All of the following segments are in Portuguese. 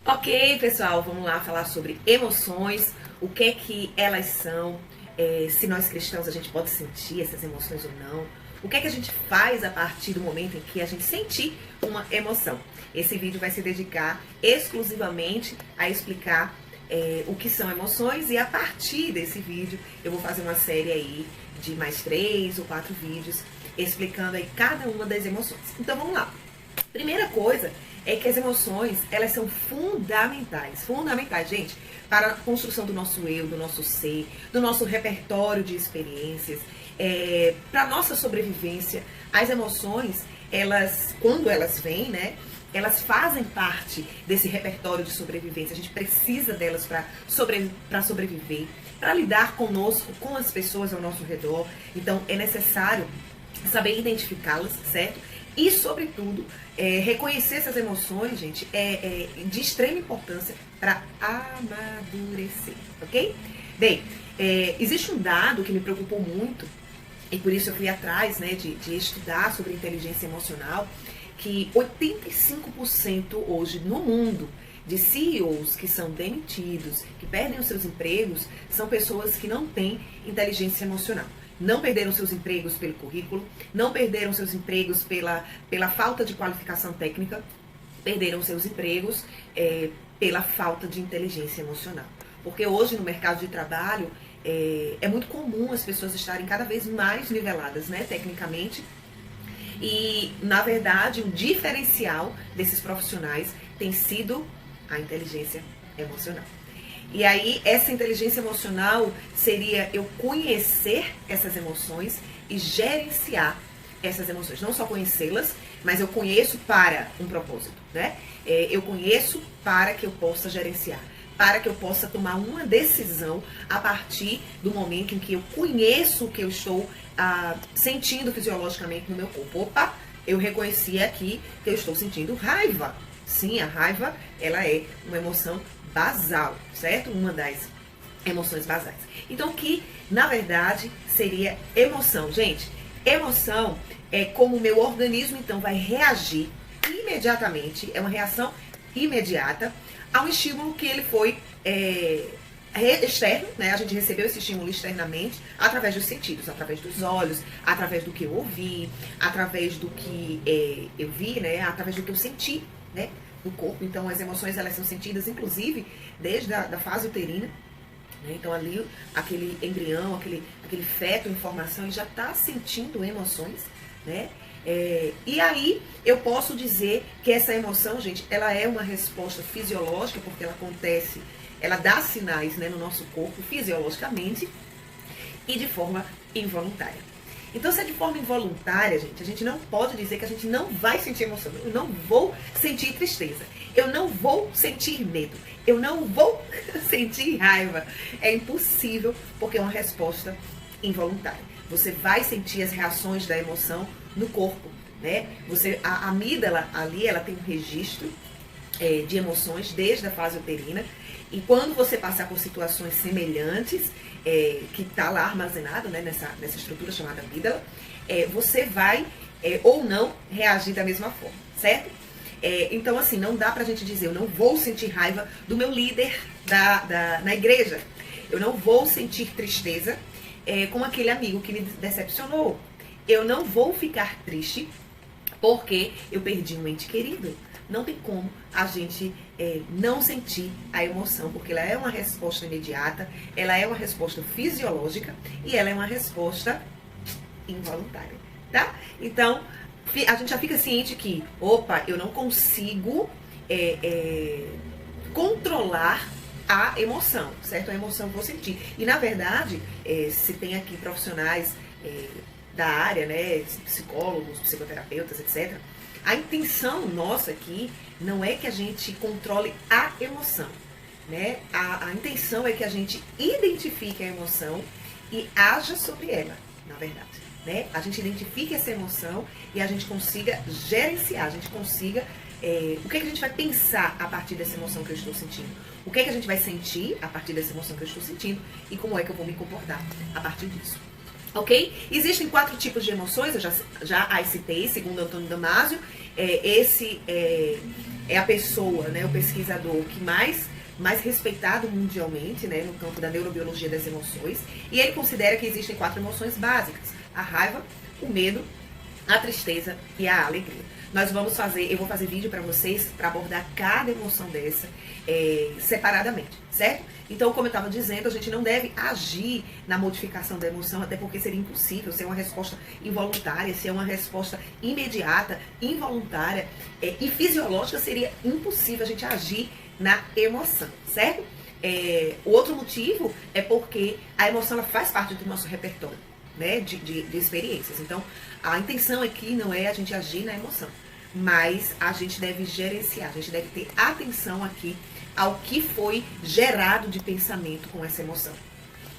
Ok, pessoal, vamos lá falar sobre emoções, o que é que elas são, se nós cristãos a gente pode sentir essas emoções ou não, o que é que a gente faz a partir do momento em que a gente sentir uma emoção. Esse vídeo vai se dedicar exclusivamente a explicar o que são emoções e a partir desse vídeo eu vou fazer uma série aí de mais 3 ou 4 vídeos explicando aí cada uma das emoções. Então vamos lá. Primeira coisa é que as emoções, elas são fundamentais, gente, para a construção do nosso eu, do nosso ser, do nosso repertório de experiências, para a nossa sobrevivência. As emoções, elas, quando elas vêm, né, elas fazem parte desse repertório de sobrevivência. A gente precisa delas para sobreviver, para lidar conosco, com as pessoas ao nosso redor. Então, é necessário saber identificá-las, certo? E, sobretudo, reconhecer essas emoções, gente, é de extrema importância para amadurecer, ok? Bem, existe um dado que me preocupou muito, e por isso eu fui atrás, né, de estudar sobre inteligência emocional, que 85% hoje no mundo de CEOs que são demitidos, que perdem os seus empregos, são pessoas que não têm inteligência emocional. Não perderam seus empregos pelo currículo, não perderam seus empregos pela falta de qualificação técnica, perderam seus empregos pela falta de inteligência emocional. Porque hoje no mercado de trabalho é muito comum as pessoas estarem cada vez mais niveladas, né, tecnicamente. E, na verdade, o diferencial desses profissionais tem sido a inteligência emocional. E aí, essa inteligência emocional seria eu conhecer essas emoções e gerenciar essas emoções. Não só conhecê-las, mas eu conheço para um propósito, né? Eu conheço para que eu possa gerenciar, para que eu possa tomar uma decisão a partir do momento em que eu conheço o que eu estou sentindo fisiologicamente no meu corpo. Opa, eu reconheci aqui que eu estou sentindo raiva. Sim, a raiva, ela é uma emoção basal, certo? Uma das emoções basais. Então, que, na verdade, seria emoção. Gente, emoção é como o meu organismo, então, vai reagir imediatamente, é uma reação imediata ao estímulo que ele foi externo, né? A gente recebeu esse estímulo externamente através dos sentidos, através dos olhos, através do que eu ouvi, através do que eu vi, né? Através do que eu senti, né, no corpo. Então, as emoções, elas são sentidas, inclusive, desde a fase uterina, né? Então, ali, aquele embrião, aquele feto em formação, já está sentindo emoções, né? E aí, eu posso dizer que essa emoção, gente, ela é uma resposta fisiológica, porque ela acontece, ela dá sinais, né, no nosso corpo, fisiologicamente, e de forma involuntária. Então, se é de forma involuntária, gente, a gente não pode dizer que a gente não vai sentir emoção. Eu não vou sentir tristeza. Eu não vou sentir medo. Eu não vou sentir raiva. É impossível, porque é uma resposta involuntária. Você vai sentir as reações da emoção no corpo, né? A amígdala ali, ela tem um registro de emoções desde a fase uterina. E quando você passar por situações semelhantes, que está lá armazenado, né, nessa estrutura chamada amígdala, você vai ou não reagir da mesma forma, certo? Então, assim, não dá pra gente dizer, eu não vou sentir raiva do meu líder na igreja. Eu não vou sentir tristeza com aquele amigo que me decepcionou. Eu não vou ficar triste porque eu perdi um ente querido. Não tem como a gente não sentir a emoção, porque ela é uma resposta imediata, ela é uma resposta fisiológica e ela é uma resposta involuntária, tá? Então, a gente já fica ciente que, opa, eu não consigo controlar a emoção, certo? A emoção eu vou sentir. E, na verdade, se tem aqui profissionais da área, né, psicólogos, psicoterapeutas, etc., a intenção nossa aqui não é que a gente controle a emoção, né? A intenção é que a gente identifique a emoção e haja sobre ela, na verdade, né? A gente identifique essa emoção e a gente consiga gerenciar, a gente consiga... o que é que a gente vai pensar a partir dessa emoção que eu estou sentindo? O que é que a gente vai sentir a partir dessa emoção que eu estou sentindo? E como é que eu vou me comportar a partir disso? Ok? Existem 4 tipos de emoções, eu já as citei, segundo Antônio Damasio. Esse é a pessoa, né, o pesquisador que mais respeitado mundialmente, né, no campo da neurobiologia das emoções, e ele considera que existem 4 emoções básicas: a raiva, o medo, a tristeza e a alegria. Eu vou fazer vídeo para vocês para abordar cada emoção dessa separadamente, certo? Então, como eu estava dizendo, a gente não deve agir na modificação da emoção, até porque seria impossível ser uma resposta involuntária, ser uma resposta imediata, involuntária e fisiológica, seria impossível a gente agir na emoção, certo? O outro motivo é porque a emoção ela faz parte do nosso repertório, né, de experiências. Então, a intenção aqui não é a gente agir na emoção, mas a gente deve gerenciar, a gente deve ter atenção aqui ao que foi gerado de pensamento com essa emoção.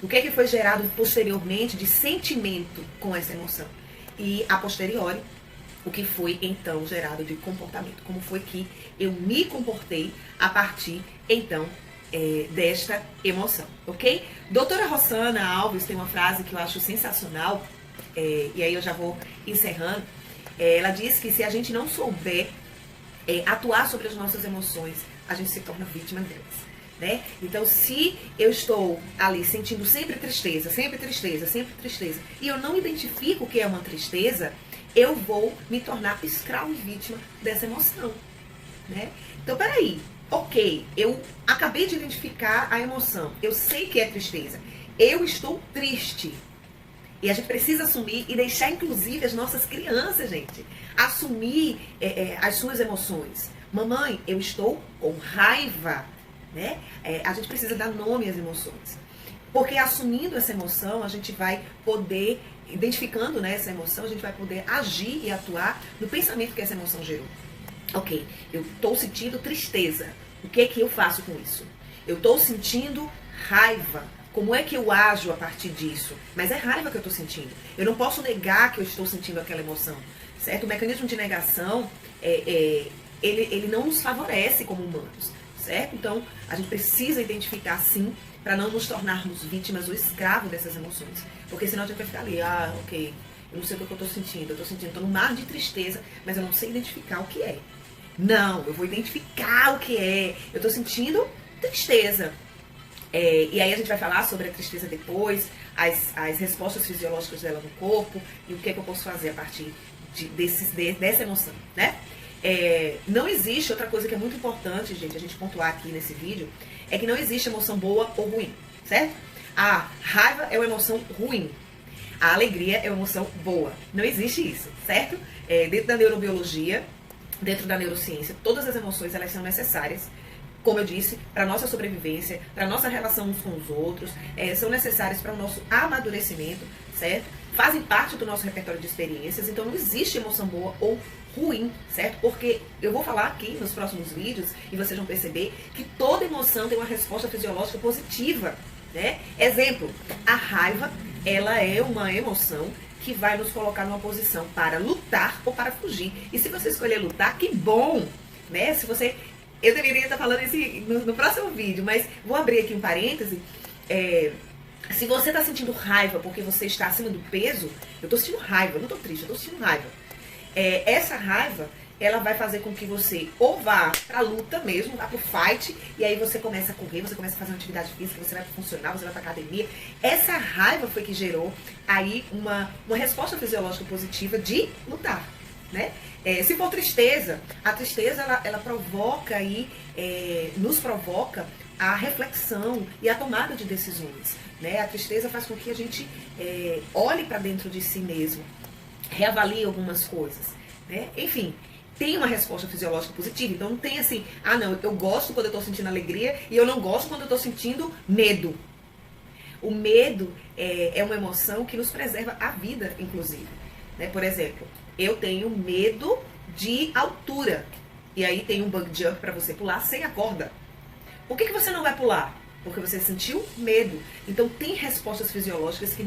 O que é que foi gerado posteriormente de sentimento com essa emoção? E, a posteriori, o que foi, então, gerado de comportamento. Como foi que eu me comportei a partir, então, desta emoção, ok? Doutora Rossana Alves tem uma frase que eu acho sensacional, e aí eu já vou encerrando. Ela diz que se a gente não souber atuar sobre as nossas emoções, a gente se torna vítima delas, né? Então, se eu estou ali sentindo sempre tristeza, e eu não identifico o que é uma tristeza, eu vou me tornar escravo e vítima dessa emoção, né? Então, peraí, ok, eu acabei de identificar a emoção, eu sei que é tristeza, eu estou triste. E a gente precisa assumir e deixar, inclusive, as nossas crianças, gente, assumir as suas emoções. Mamãe, eu estou com raiva, né? A gente precisa dar nome às emoções. Porque assumindo essa emoção, a gente vai poder, identificando, né, essa emoção, a gente vai poder agir e atuar no pensamento que essa emoção gerou. Ok, eu estou sentindo tristeza. O que é que eu faço com isso? Eu estou sentindo raiva. Como é que eu ajo a partir disso? Mas é raiva que eu estou sentindo. Eu não posso negar que eu estou sentindo aquela emoção, certo? O mecanismo de negação, ele não nos favorece como humanos, certo? Então, a gente precisa identificar, sim, para não nos tornarmos vítimas ou escravos dessas emoções. Porque senão a gente vai ficar ali, ok, eu não sei o que eu estou sentindo. Eu estou num mar de tristeza, mas eu não sei identificar o que é. Não, eu vou identificar o que é. Eu estou sentindo tristeza. E aí a gente vai falar sobre a tristeza depois, as respostas fisiológicas dela no corpo e o que é que eu posso fazer a partir dessa emoção, né? Não existe outra coisa que é muito importante, gente, a gente pontuar aqui nesse vídeo, é que não existe emoção boa ou ruim, certo? A raiva é uma emoção ruim, a alegria é uma emoção boa. Não existe isso, certo? Dentro da neurobiologia, dentro da neurociência, todas as emoções elas são necessárias, como eu disse, para a nossa sobrevivência, para a nossa relação uns com os outros, são necessárias para o nosso amadurecimento, certo? Fazem parte do nosso repertório de experiências, então não existe emoção boa ou ruim, certo? Porque eu vou falar aqui nos próximos vídeos, e vocês vão perceber que toda emoção tem uma resposta fisiológica positiva, né? Exemplo, a raiva, ela é uma emoção que vai nos colocar numa posição para lutar ou para fugir. E se você escolher lutar, que bom, né? Eu deveria estar falando isso no próximo vídeo, mas vou abrir aqui um parêntese. Se você está sentindo raiva porque você está acima do peso, eu estou sentindo raiva, eu não estou triste, eu estou sentindo raiva. Essa raiva, ela vai fazer com que você ou vá para a luta mesmo, vá para o fight, e aí você começa a correr, você começa a fazer uma atividade física, você vai funcionar, você vai para academia. Essa raiva foi que gerou aí uma resposta fisiológica positiva de lutar, né? Se for tristeza, a tristeza ela provoca aí, nos provoca a reflexão e a tomada de decisões, né? A tristeza faz com que a gente olhe para dentro de si mesmo, reavalie algumas coisas, né? Enfim, tem uma resposta fisiológica positiva. Então não tem assim, não, eu gosto quando eu estou sentindo alegria e eu não gosto quando eu estou sentindo medo. O medo é uma emoção que nos preserva a vida, inclusive, né? Por exemplo, eu tenho medo de altura. E aí tem um bungee jump para você pular sem a corda. Por que você não vai pular? Porque você sentiu medo. Então tem respostas fisiológicas que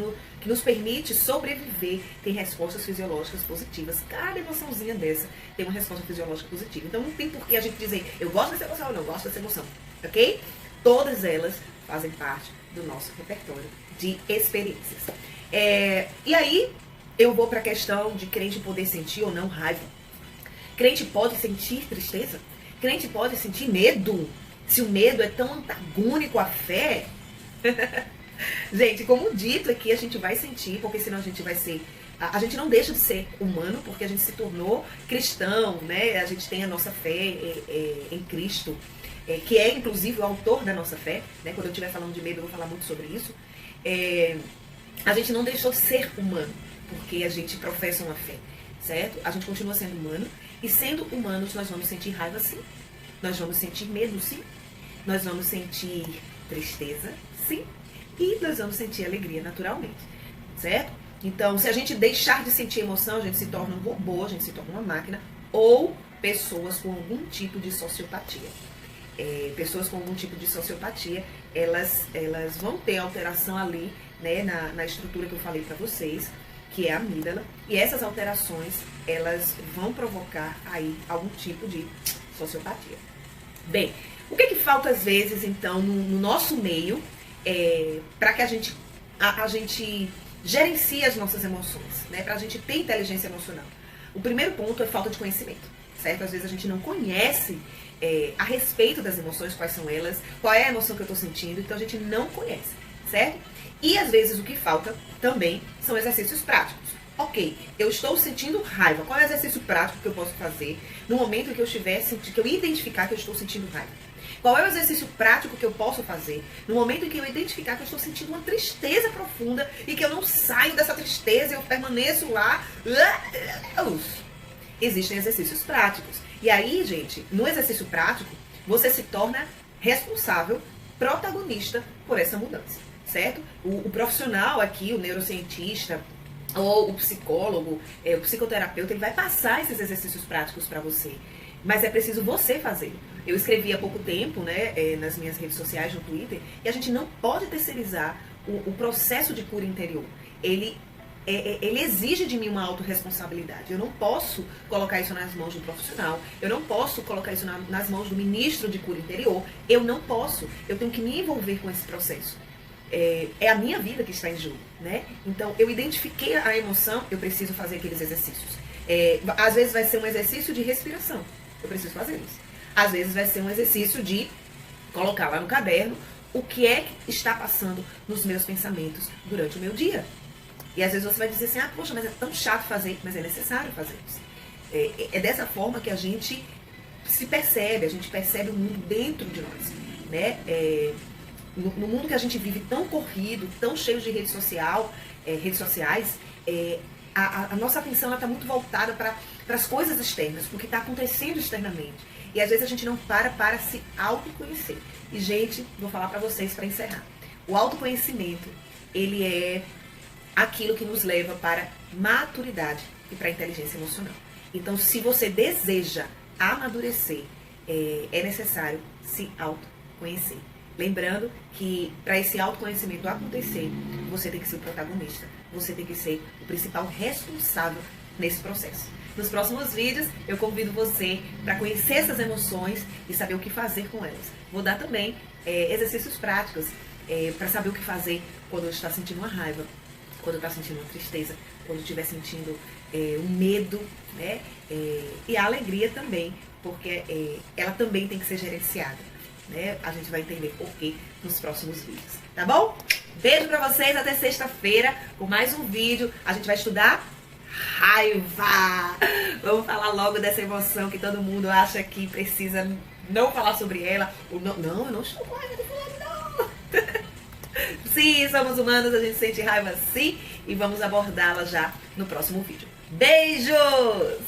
nos permite sobreviver. Tem respostas fisiológicas positivas. Cada emoçãozinha dessa tem uma resposta fisiológica positiva. Então não tem por que a gente dizer, eu gosto dessa emoção ou não gosto dessa emoção. Ok? Todas elas fazem parte do nosso repertório de experiências. E aí eu vou para a questão de crente poder sentir ou não raiva. Crente pode sentir tristeza? Crente pode sentir medo? Se o medo é tão antagônico à fé? Gente, como dito aqui, a gente vai sentir, porque senão a gente vai ser... A gente não deixa de ser humano, porque a gente se tornou cristão, né? A gente tem a nossa fé em Cristo, que é inclusive o autor da nossa fé, né? Quando eu estiver falando de medo, eu vou falar muito sobre isso. A gente não deixou de ser humano, porque a gente professa uma fé, certo? A gente continua sendo humano, e sendo humanos nós vamos sentir raiva sim, nós vamos sentir medo sim, nós vamos sentir tristeza sim, e nós vamos sentir alegria naturalmente, certo? Então, se a gente deixar de sentir emoção, a gente se torna um robô, a gente se torna uma máquina, ou pessoas com algum tipo de sociopatia. Pessoas com algum tipo de sociopatia, elas vão ter alteração ali, né, na estrutura que eu falei para vocês, que é a amígdala, e essas alterações, elas vão provocar aí algum tipo de sociopatia. Bem, o que falta às vezes, então, no nosso meio, para que a gente gerencie as nossas emoções, né, para a gente ter inteligência emocional? O primeiro ponto é falta de conhecimento, certo? Às vezes a gente não conhece a respeito das emoções, quais são elas, qual é a emoção que eu estou sentindo, então a gente não conhece, certo? E às vezes o que falta também são exercícios práticos. Ok, eu estou sentindo raiva, qual é o exercício prático que eu posso fazer no momento em que eu estiver sentindo, que eu identificar que eu estou sentindo raiva? Qual é o exercício prático que eu posso fazer no momento em que eu identificar que eu estou sentindo uma tristeza profunda e que eu não saio dessa tristeza e eu permaneço lá? Existem exercícios práticos. E aí, gente, no exercício prático, você se torna responsável, protagonista por essa mudança, certo? O profissional aqui, o neurocientista, ou o psicólogo, o psicoterapeuta, ele vai passar esses exercícios práticos para você. Mas é preciso você fazer. Eu escrevi há pouco tempo, né, nas minhas redes sociais, no Twitter, e a gente não pode terceirizar o processo de cura interior. Ele exige de mim uma autorresponsabilidade. Eu não posso colocar isso nas mãos de um profissional. Eu não posso colocar isso nas mãos do ministro de cura interior. Eu não posso. Eu tenho que me envolver com esse processo. É a minha vida que está em jogo, né? Então, eu identifiquei a emoção, eu preciso fazer aqueles exercícios. Às vezes vai ser um exercício de respiração. Eu preciso fazer isso. Às vezes vai ser um exercício de colocar lá no caderno o que é que está passando nos meus pensamentos durante o meu dia. E às vezes você vai dizer assim, poxa, mas é tão chato fazer, mas é necessário fazer isso. É dessa forma que a gente se percebe, a gente percebe o mundo dentro de nós, né? No mundo que a gente vive tão corrido, tão cheio de redes sociais, a nossa atenção está muito voltada para as coisas externas, para o que está acontecendo externamente. E às vezes a gente não para se autoconhecer. E, gente, vou falar para vocês para encerrar. O autoconhecimento, ele é aquilo que nos leva para maturidade e para inteligência emocional. Então, se você deseja amadurecer, é necessário se autoconhecer. Lembrando que para esse autoconhecimento acontecer, você tem que ser o protagonista. Você tem que ser o principal responsável nesse processo. Nos próximos vídeos, eu convido você para conhecer essas emoções e saber o que fazer com elas. Vou dar também exercícios práticos para saber o que fazer quando eu estiver sentindo uma raiva, quando eu estiver sentindo uma tristeza, quando eu estiver sentindo um medo, né? E a alegria também, porque ela também tem que ser gerenciada. Né? A gente vai entender por quê nos próximos vídeos, tá bom? Beijo pra vocês, até sexta-feira com mais um vídeo. A gente vai estudar raiva. Vamos falar logo dessa emoção que todo mundo acha que precisa não falar sobre ela. Ou não, eu não estou com raiva de fulano, não. Sim, somos humanos, a gente sente raiva sim e vamos abordá-la já no próximo vídeo. Beijos!